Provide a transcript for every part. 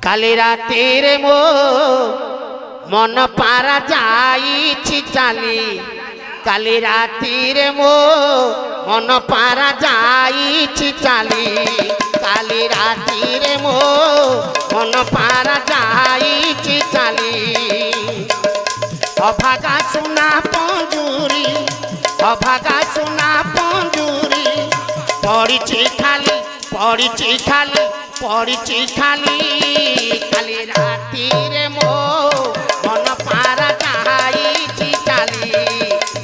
काली राती रे मो मन पारा जाई चाली काली राती रे मो मन पारा जाई चाली काली राती रे मो मन पारा जाई चाली अभागा सुना पंजूरी अभागा सुना पंजूरी पड़ी खाली पड़ी खाली पड़ी खाली काली राती रे मो मन पारा जाई चाली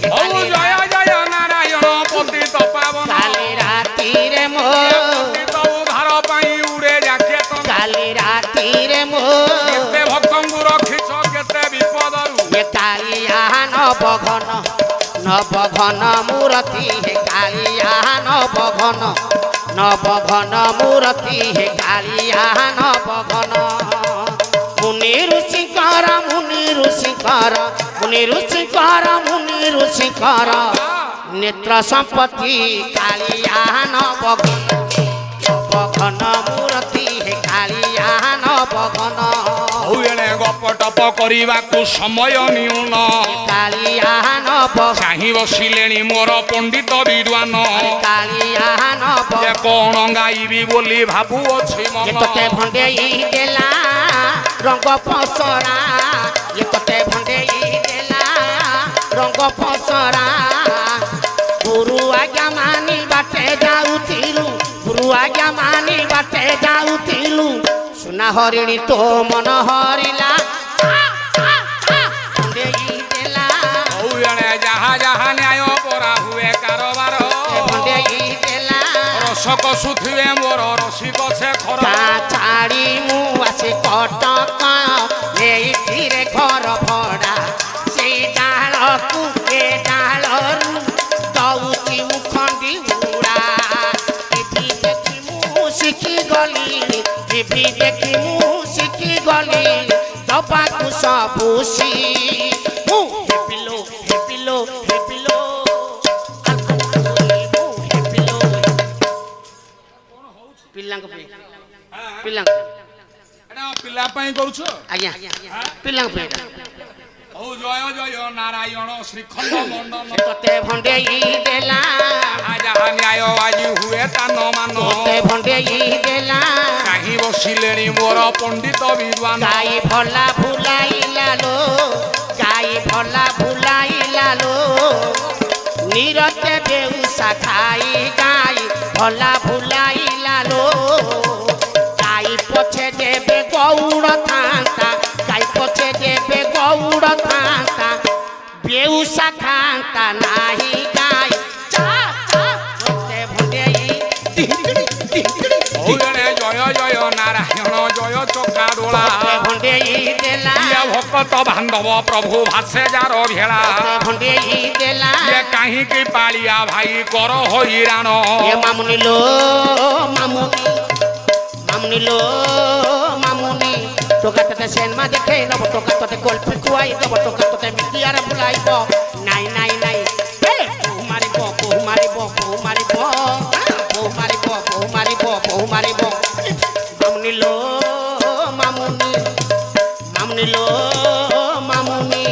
जय जय नारायण पतित पावन काली राती रे मो उद्धार पाई उड़े जाके काली राती रे मो केते भक्तंगु रखिछ केते विपदरु ये कालिया नवघन मूर्ति हे कालिया नवघन मूर्ति हे कालिया नवघन मुनि ऋषिकर नेत्र संपत्ति कालिया नवघन मूर्ति हे कालिया नवघन गप टप करने समय न्यून कालिया नवघन चाहि बसिले मोर पंडित विद्वान कालिया नवघन कौन गाइबी बोली भावुअछि मन तोते भंडेई देला रंग पसरा ये तोते भंडेई देला रंग पसरा गुरु आज्ञा मानी बाटे जाउतिलु गुरु आज्ञा मानी बाटे जाउतिलु सुना हरिणी तो मन हरिला भंडेई देला जहा जहा न्याय परा हुए कारोबार भंडेई देला रसक सुथिवे मोर रसिक से खर छाड़ी मु आसे कटक नेइथिरे घर भड़ा से डालकु ए डालरु दउची मुखंडी हुड़ा टीवी देखि मु शिखी गली टीवी देखि मु शिखी गली दबाकु सबुसी मु हेपिलो हेपिलो हेपिलो पिल्लांग पे पिल्लांग पिला करुछ आज्ञा पिल्लांग पे ओ जय जय नारायण श्रीखंड मंडन तोते भंडेई देला जहा न्याय आज हुए तान मान तोते भंडेई देला काहि बसिले मोर पंडित विद्वान गाई भला भुलाइला लो गाई भला भुलाइला लो नीरते बेउसा खाई गाई भला भुलाइला लो गाई पछे देबे गौड़ थांता गाई पछे देबे गौड़ थांता बेउसा खांता नाही गाई चा चा तोते भंडेई जय जय नारायण जय चका डोला भंडेई देला भक्त बांधव प्रभु भाषे जार भेला भंडेई देला ये कहीं की पालिया भाई कर हैरान ये मामुनी लो मामुनी मामुनी लो मामुनी टोका तते सेनमा देखे नब टोका तते गोल्फ खुआई नब टोका तते मिटियार बुलाइबो नाइ नाइ नाइ ए मारिबो मारिबो मारिबो मामुनी लो मामुनी मामुनी लो मामुनी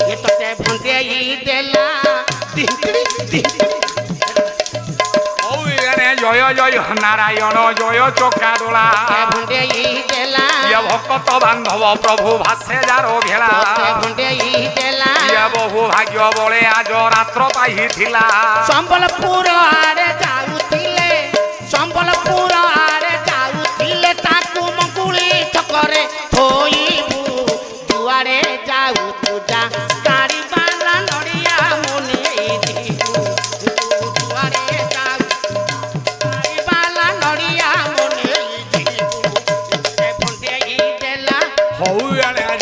ये तते भंडेई देला जय जय नारायण जय चका डोला भंडेई देला ये भक्त बांधव प्रभु भाषे जार भेला भंडेई देला ये बहु भाग्य बले आज रात्र पाई थिला संबलपुर आड़े जाउथिले संबलपुर आड़े जाउथिले ताकू मंगुली ठकरे थोइबू दुआरे जाउ तुजा गाड़ी बाला नड़िया मुनेई दीबू दुआरे जाउ गाड़ी बाला नड़िया मुनेई दीबू से भंडेई देला हौ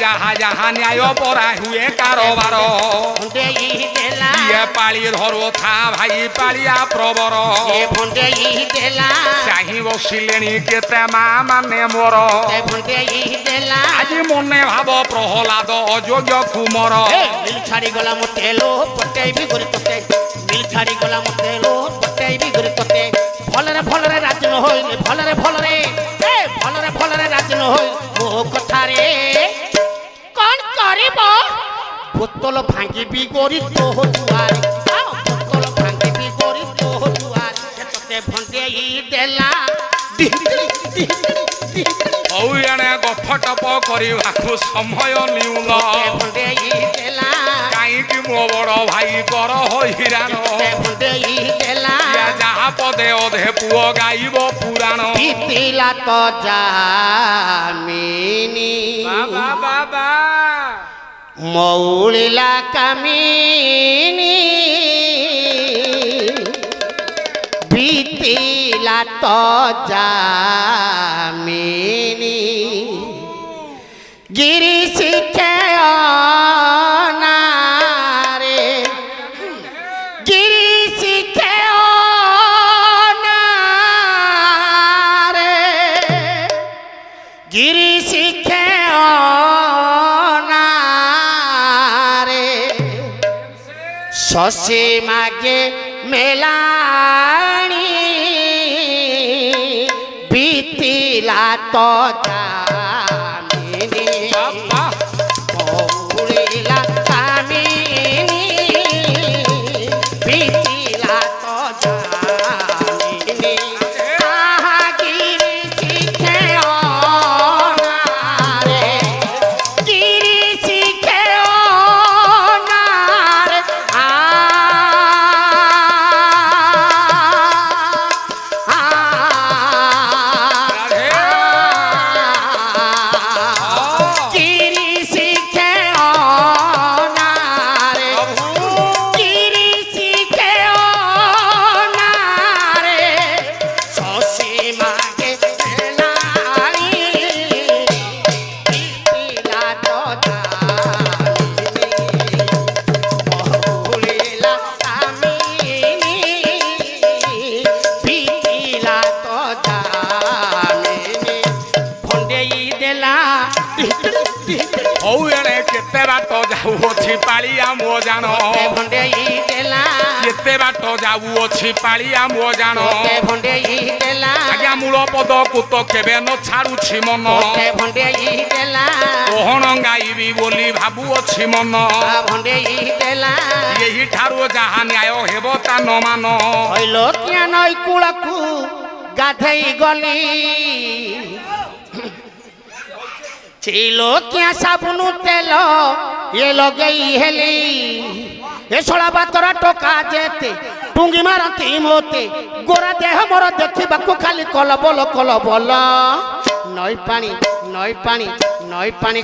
जहा जहा न्याय परा हुए कारोबार भंडेई देला ये पाली धरो था भाई पालिया प्रबर ये भंडेई देला चाहि बसिले केते माँ माने मोर भंडेई देला आज मने भाव प्रहलाद अयोग्य कुमर मिल छाड़ी गला मते लो पटे भी गुरी तोते मिल छाड़ी गला मते लो पटे भी गुरी तोते भलरे भलरे राजन होइले भलरे भलरे राजन होई मोह ଦୁଆରେ କଣ କରିବ ବୋତଲ ଭାଙ୍ଗିବି ଗୋରି ତୋ ଦୁଆରେ ବୋତଲ ଭାଙ୍ଗିବି ଗୋରି ତୋ ଦୁଆରେ ତତେ ଭଣ୍ଡେଇ ଦେଲା ହଉ ଏଣେ ଗପ ଟପ କରିବାକୁ ସମୟ ନିଉଲ ଭଣ୍ଡେଇ ଦେଲା କାହିଁକି ମୋ ବଡ ଭାଇ କର ହଇରାଣ ଭଣ୍ଡେଇ ଦେଲା ଯାହା ପଦେ ଅଧେ ପୁଅ ଗାଇବ ପୁରାଣ ପିତିଲା ତ ଜାମିନି ବାବା ବାବା ମଉଳିଲା କାମିନି ବିତିଲା ତ ଜାମିନି ଗିରି ଶିଖେଅନାରେ ଗିରି ଶିଖେଅନାରେ ଗିରି ଶିଖେଅନାରେ ଶଶୀ ମାଗେ মেলানি বিতিলা তো জামিনি মৌলিলা কামিনি বিতিলা তো জামিনি গিরি শিখে অনারে গিরি শিখে অনারে ହଉ ଏଣେ କେତେ ବାଟ ଯାଉଅଛି ପାଳିଆ ମୋ ଜାଣ ଭଣ୍ଡେଇ ଦେଲା କେତେ ବାଟ ଯାଉଅଛି ପାଳିଆ ମୋ ଜାଣ ଭଣ୍ଡେଇ ଦେଲା ଆଜ୍ଞା ମୂଳ ପଦକୁ ତ କେବେ ନ ଛାଡୁଛି ମନ ଭଣ୍ଡେଇ ଦେଲା କହଣ ଗାଇବି ବୋଲି ଭାବୁଅଛି ମନ ଭଣ୍ଡେଇ ଦେଲା ଏହି ଠାରୁ ଯାହା ନ୍ୟାୟ ହେବ ତା ନ ମାନ ଲୋକିଆ ନଈ କୂଳକୁ ଗାଧେଇ ଗଲି ଚିଲୋକିଆ ସାବୁନ ତେଲ ଏ ଲଗେଇ ହେଲି ଏ ଶଳା ବାତରା ଟୋକା ଯେତେ ଟୁଙ୍ଗି ମାରନ୍ତି ମୋତେ ଗୋରା ଦେହ ମୋର ଦେଖିବାକୁ ଖାଲି କଲବଲ କଲବଲ ନଈ ପାଣି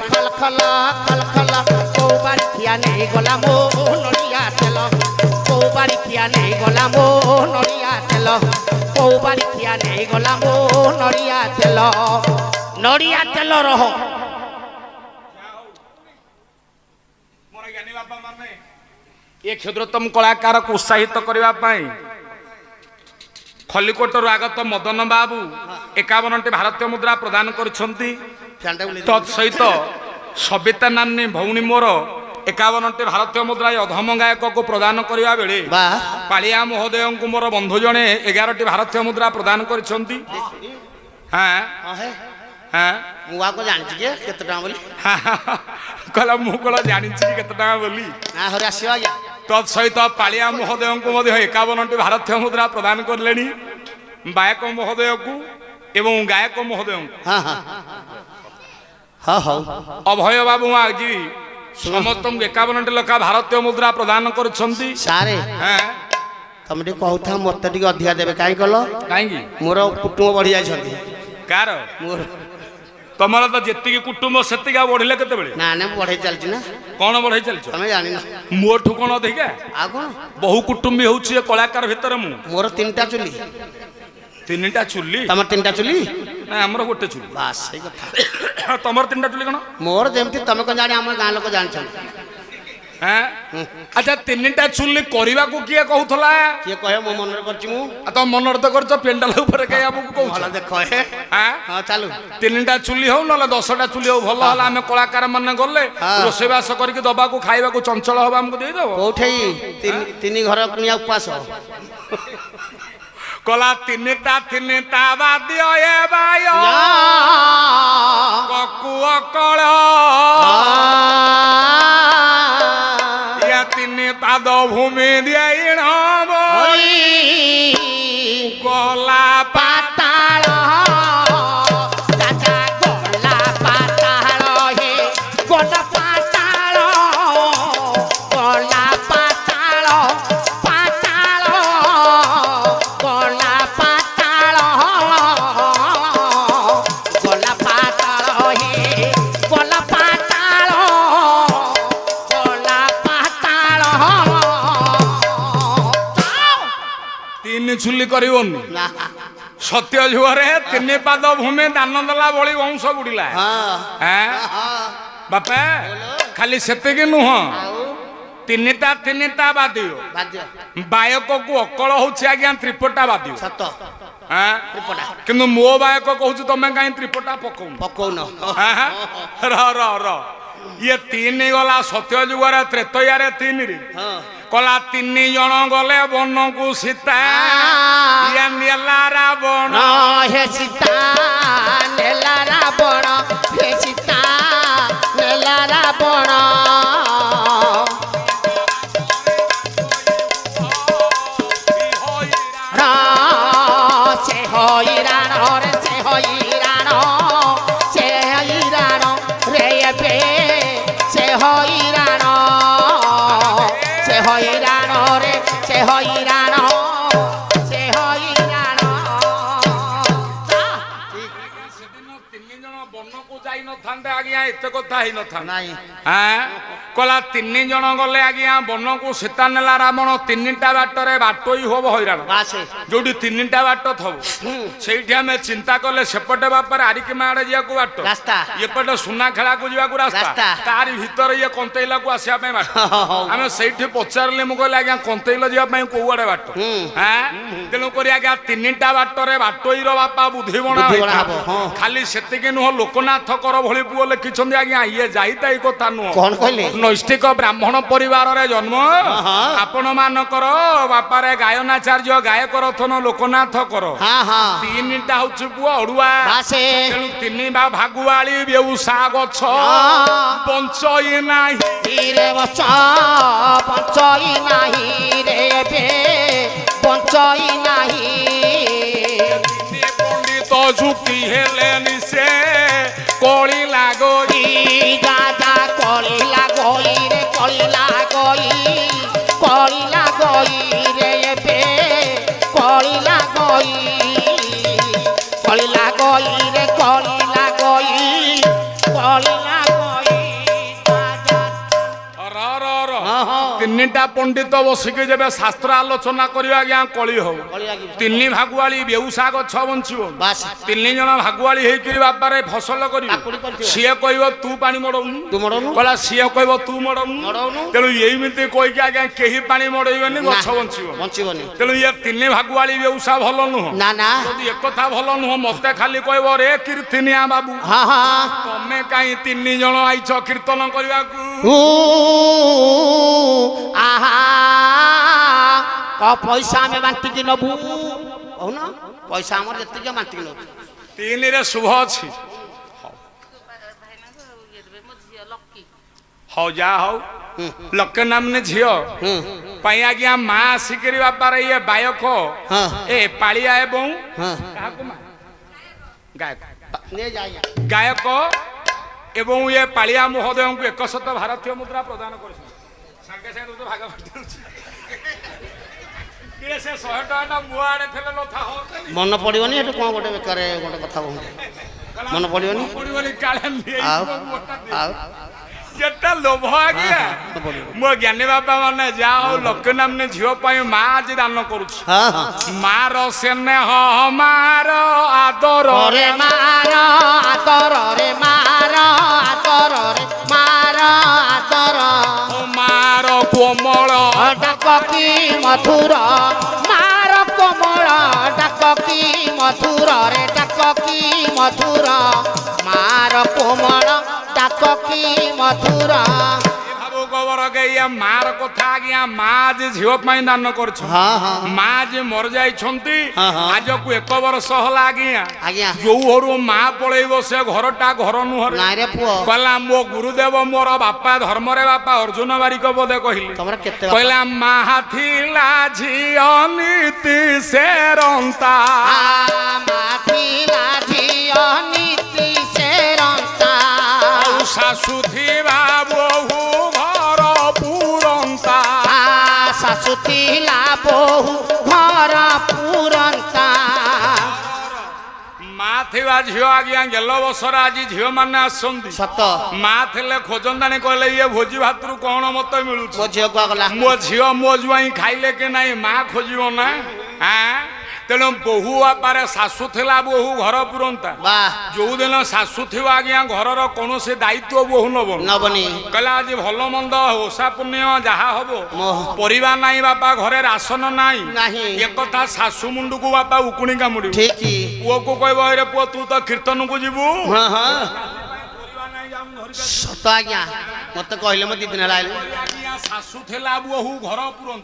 ଖଲ ଖଲ ଖଲ ଖଲ କୋଉ ବାଡ଼ି ଖିଆ ନେଇଗଲା ମୋ ନଡ଼ିଆ ତେଲ କୋଉ ବାଡ଼ି ଖିଆ ନେଇଗଲା ମୋ ନଡ଼ିଆ ତେଲ କୋଉ ବାଡ଼ି ଖିଆ ନେଇଗଲା ମୋ ନଡ଼ିଆ ତେଲ ରହ ଏ କ୍ଷୁଦ୍ରତମ କଳାକାରକୁ ଉତ୍ସାହିତ କରିବା ପାଇଁ ଖଲିକୋଟରୁ ଆଗତ ମଦନ ବାବୁ 51ଟି ଭାରତୀୟ ମୁଦ୍ରା ପ୍ରଦାନ କରିଛନ୍ତି ତତ୍ ସହିତ ସବିତା ନାନୀ ଭଉଣୀ ମୋର 51ଟି ଭାରତୀୟ ମୁଦ୍ରା ଅଧମ ଗାୟକକୁ ପ୍ରଦାନ କରିବା ବେଳେ ପାଳିଆ ମହୋଦୟଙ୍କୁ ମୋର ବନ୍ଧୁ ଜଣେ 11ଟି ଭାରତୀୟ ମୁଦ୍ରା ପ୍ରଦାନ କରିଛନ୍ତି ମୁଁ ଜାଣିଛି ଯେ କେତେ ଟଙ୍କା ବୋଲି କହିଲା ମୁଁ କଣ ଜାଣିଛି କେତେ ଟଙ୍କା ବୋଲି ଆସିବ ଆଜ୍ଞା ତତ୍ ସହିତ ପାଳିଆ ମହୋଦୟଙ୍କୁ ମଧ୍ୟ 51ଟି ଭାରତୀୟ ମୁଦ୍ରା ପ୍ରଦାନ କଲେଣି ବାୟକ ମହୋଦୟକୁ ଏବଂ ଗାୟକ ମହୋଦୟଙ୍କୁ ଅଭୟ ବାବୁ ଆଜି ସମସ୍ତଙ୍କୁ 51ଟି ଲେଖା ଭାରତୀୟ ମୁଦ୍ରା ପ୍ରଦାନ କରୁଛନ୍ତି ସାରେ ତମେ ଟିକେ କହୁଥା ମତେ ଟିକେ ଅଧିକା ଦେବେ କାହିଁ କଲ କାହିଁକି ମୋର କୁଟୁମ୍ବ ବଢି ଯାଇଛନ୍ତି କାର ମୋର ତମର ତ ଯେତିକି କୁଟୁମ୍ବ ସେତିକି ଆଉ ବଢିଲେ କେତେବେଳେ ନା ନା ବଢେଇ ଚାଲିଛି ନା କଣ ବଢେଇ ଚାଲିଛ ତମେ ଜାଣିନ ମୋଠୁ କଣ ଅଧିକା ଆଉ କଣ ବହୁ କୁଟୁମ୍ବୀ ହଉଛି ଏ କଳାକାର ଭିତରେ ମୁଁ ମୋର 3ଟା ଚୁଲି 3ଟା ଚୁଲି ତମର 3ଟା ଚୁଲି ନା ଆମର ଗୋଟେ ଚୁଲି ବାସ୍ ସେଇ କଥା ତମର 3ଟା ଚୁଲି କଣ ମୋର ଯେମିତି ତମେ କଣ ଜାଣି ଆମ ଗାଁ ଲୋକ ଜାଣିଛନ୍ତି अच्छा तीन टा चुल्ली करने किए कहूला किए कहे मो मन करछि मु तो मन तो कर पेंडाल ऊपर कहीं आपको कहू भला देख हे हां चालू तीन टा चुल्ली हो न 10टा चुल्ली हो भल हला आमे कलाकार माने गले रोसेबास करके दबा को खाइबा को चंचल हबा हमको दे देबो कोठै तीन घर कुनिया उपवास কলা তিনিটা বাদ্য এ বায় ককু অকল ইয়া তিনি পাদ ভূমি দিয়ে গলা পাতাল দাদা গলা পাতাল হে গলা পাতাল গলা পাতাল পাতাল গলা পাতাল গলা পাতাল হে গলা পাতাল গলা পাতাল তিন ছুলি করিবনি না সত্য যুগরে তিনি পাদ ভূমি দান দেলা বলি বংশ গুড়িলা হ্যাঁ বাপা খালি সেତିকি নুহ তিনিটা ବାଦ୍ୟ ବାୟକକୁ ଅକଳ ହଉଛି ଆଜ୍ଞା ତ୍ରିପଟା ବାଦ୍ୟ ସତ କିନ୍ତୁ ମୋ ବାୟକ କହୁଛି ତମେ କାହିଁ ତ୍ରିପଟା ପକଉନ ର ଇଏ ତିନି ଗଲା ସତ୍ୟ ଯୁଗରେ ତ୍ରେତୟାରେ ତିନିରେ କଲା ତିନି ଜଣ ଗଲେ ବନକୁ ସୀତା ଇଏ ନେଲା ରାବଣ ହେ ସୀତା ନେଲା ରାବଣ ହେ ସୀତା ନେଲା ରାବଣ ସେ ହଇରାଣ ରେ ସେ ହଇରାଣ ରେ ଏବେ ସେ ହଇରାଣ ରେ ସେ ହଇରାଣ ଯାଇ ନଥାନ୍ତେ ଆଜ୍ଞା ଏତେ କଥା ହେଇ ନଥାନ୍ତା କଲା ତିନି ଜଣ ଗଲେ ଆଜ୍ଞା ବନକୁ ସୀତା ନେଲା ରାବଣ ତିନିଟା ବାଟରେ ବାଟୋଇ ହବ ହଇରାଣ ଯୋଉଠି ତିନିଟା ବାଟ ଥବ ସେଇଠି ଆମେ ଚିନ୍ତା କଲେ ସେପଟେ ବାପାରେ ଆରିକିମା ଆଡେ ଯିବାକୁ ବାଟ ଏପଟେ ସୁନା ଖେଳାକୁ ଯିବାକୁ ରାସ୍ତା ତାରି ଭିତରେ ଇଏ କନ୍ତେଇଲାକୁ ଆସିବା ପାଇଁ ବାଟ ଆମେ ସେଇଠି ପଚାରିଲେ ମୁଁ କହିଲି ଆଜ୍ଞା କନ୍ତେଇଲ ଯିବା ପାଇଁ କୋଉ ଆଡେ ବାଟ ତେଣୁ କରି ଆଜ୍ଞା ତିନିଟା ବାଟରେ ବାଟୋଇର ବାପା ବୁଦ୍ଧି ବଣା ଖାଲି ସେତିକି ନୁହଁ ଲୋକନାଥ କର ଭଳି ପୁଅ ଲେଖିଛନ୍ତି ଆଜ୍ଞା ଇଏ ଯାଇତାଇ କଥା ନୁହଁ କଣ କହିଲେ ନୈଷ୍ଠିକ ବ୍ରାହ୍ମଣ ପରିବାରରେ ଜନ୍ମ ଆପଣ ମାନଙ୍କର ବାପାରେ ଗାୟନାଚାର୍ଯ୍ୟ ଗାୟକ ରଥନ ଲୋକନାଥ କର ତିନିଟା ହଉଛି ପୁଅ ଅଡୁଆ ତେଣୁ ତିନି ବା ଭାଗୁଆଳି ବେଉସା ଗଛ ବଞ୍ଚଇ ନାହିଁ ରେ ଗଛ ବଞ୍ଚଇ ନାହିଁ ରେ ଏବେ ବଞ୍ଚଇ ନାହିଁ ପଣ୍ଡିତ ଯୁକ୍ତି ହେଲେନି ସେ କଳି ଲାଗୋଇ ଦାଦା କଳି ଲାଗୋଇ ରେ କଳି ଲାଗୋଇ ରେ ଏବେ କଳି ଲାଗୋଇ ରେ କଳି ଲାଗୋଇ ତିନିଟା ପଣ୍ଡିତ ବସିକି ଯେବେ ଶାସ୍ତ୍ର ଆଲୋଚନା କରିବା ଆଜ୍ଞା କଳି ହବ ତିନି ଭାଗୁଆଳି ବେଉସା ଗଛ ବଞ୍ଚିବ ତିନି ଜଣ ଭାଗୁଆଳି ହେଇକିରି ବାପାରେ ଫସଲ କରିବ ସିଏ କହିବ ତୁ ପାଣି ମଡଉନୁ କହିଲା ସିଏ କହିବ ତୁ ମଡଉନୁ ତେଣୁ ଏଇମିତି କହିକି ଆଜ୍ଞା କେହି ପାଣି ମଡେଇବେନି ଗଛ ବଞ୍ଚିବନି ତେଣୁ ଇଏ ତିନି ଭାଗୁଆଳି ବେଉସା ଭଲ ନୁହଁ ଯଦି ଏକଥା ଭଲ ନୁହଁ ମତେ ଖାଲି କହିବ ରେ କୀର୍ତ୍ତନିଆ ବାବୁ ତମେ କାହିଁ ତିନି ଜଣ ଆଇଛ କୀର୍ତ୍ତନ କରିବାକୁ ପଇସା ଆମେ ବାଣ୍ଟିକି ନବୁ କହୁନ ପଇସା ଆମର ଯେତିକି ବାଣ୍ଟିକି ନବୁ ତିନିରେ ଶୁଭ ଅଛି ହଉ ଯାହା ହଉ ଲକେ ନାମନେ ଝିଅ ପାଇଁ ଆଜ୍ଞା ମା ଆସିକିରି ବାପାରେ ଇଏ ବାୟକ ଏ ପାଳିଆ ଏବଂ ଗାୟକ ଏବଂ ଇଏ ପାଳିଆ ମହୋଦୟଙ୍କୁ 100 ଭାରତୀୟ ମୁଦ୍ରା ପ୍ରଦାନ କରିଛନ୍ତି ସାଙ୍ଗେ ସାଙ୍ଗେ ତ ଭାଗ ସେ 100 ଟଙ୍କା ମୋ ଆଡେ ଥିଲେ ନଥା ମନ ପଡିବନି ଏଠୁ କଣ ଗୋଟେ ବେକାର ଗୋଟେ କଥା ମନ ପଡିବନି କାଳେ କେତେ ଲୋଭ ଆଜ୍ଞା ମୋ ଜ୍ଞାନୀ ବାପା ମାନେ ଯାହା ହଉ ଲକ୍ଷ୍ୟ ନାମନେ ଝିଅ ପାଇଁ ମା ଆଜି ଦାନ କରୁଛି ମାର ସ୍ନେହ ମାର ଆଦରରେ ମାର ଆଦରରେ ମାର ଆଦରରେ ମାର ଆଦର ମାର କୋମଳ ଡାକ କି ମଧୁର ମାର କୋମଳ ଡାକ କି ମଧୁର ରେ ଡାକ କି ମଧୁର ମାର କୋମଳ ଡାକ କି ମଧୁର बरगे या मार कथा आज्ञा माँ जे झील दान कर माँ जे मर जाइछंती आज को 1 वर्ष हला आज्ञा जो घर माँ पलैब से घरटा घर नुहर कहला मो गुरुदेव मोर बापा धर्म रे बापा अर्जुन बारिक बोधे कहले कहला माँ थिला झियो नीति से रंता शाशु थिबा बहु घर पुरंता शाशु थिला बहु घर पुरंता माँ थिबा झियो आज्ञा गेल बसर आज झियो माने आसंती सत माँ थिले खोजंतानी कहले ये भोजी भातरू कौन मत मिलु मो झियो गला मो झियो मो जुआई खाइले के नहीं माँ खोजियो ना हां तेणु बहु बापारे शाशु थिला बहु घर पुरंता जो दिन शाशु थी आज्ञा घर कौन से दायित्व बहु नबनी कहला आज भल मंद ओषा पुण्य जहा हम परिवार नाई बापा घरे राशन नाई एक कथा शाशु मुंड को बापा उकुणी कामुड़ी पुओ को कहब रे पुओ तू तो कीर्तन को जीवु सत आज्ञा मत कहले मत 2 दिन लाइले शाशु थिला बहु घर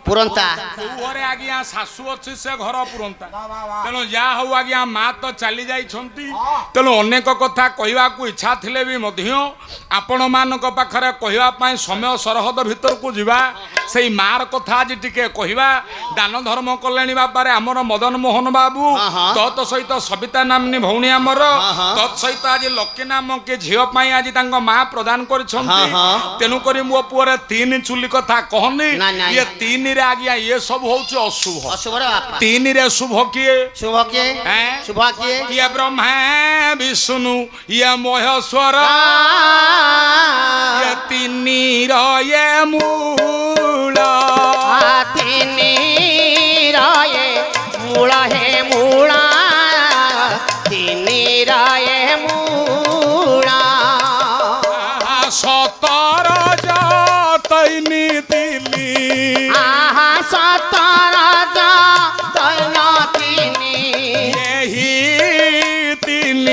पुरंता घरे आज्ञा शाशु अच्छी से घर पुरंता तेणु जहा हूँ आज्ञा माँ तो चली जाइछंती तेणु अनेक कथा कहवा को इच्छा थिले भी मध्य आपण मानक पाखरे कहवा पाई समय सरहद भीतर को जीवा से मार कथा आज टिके कहवा दान धर्म कलेनी बापारे आमर मदन मोहन बाबू तत् सहित सविता नामनी भौणी आमर तत् सहित आज लक्की नाम के झील पाई आज तांग माँ प्रदान करिछंती तेणु करी मो पुअरे 3 चुली कथा कहनी ये 3 रे आज्ञा ये सब होउछ अशुभ अशुभ रे बापा 3 रे शुभ किए शुभ किए ये ब्रह्मा विष्णु ये महेश्वर ये 3 ये मूल 3 ये मूल हे मूला 3 ये मूला 17 तैनी दिली 17 तैना तिनी यही 3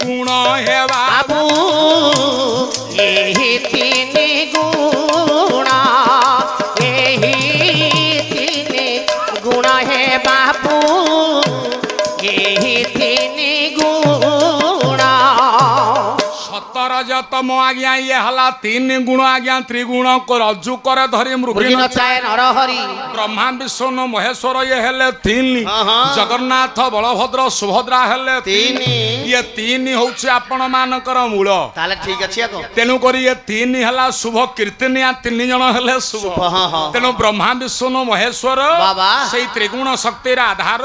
गुण हे बाबू यही 3 गुण यही 3 गुण हे बाबू यही 3 गुण 17 तम आज्ञा ये हला 3 गुण आज्ञा त्रिगुण को रज्जु करे धरी मृगी नचाए नरहरि ब्रह्मा विष्णु महेश्वर ये हेले 3 जगन्नाथ बलभद्र सुभद्रा हेले 3 ये 3 होउछ आपण मानकर मूल ताले ठीक अछि आको तेनु करी ये 3 हला शुभ कीर्तनिया 3 जण हेले शुभ तेनु ब्रह्मा विष्णु महेश्वर बाबा सेई त्रिगुण शक्तिर आधार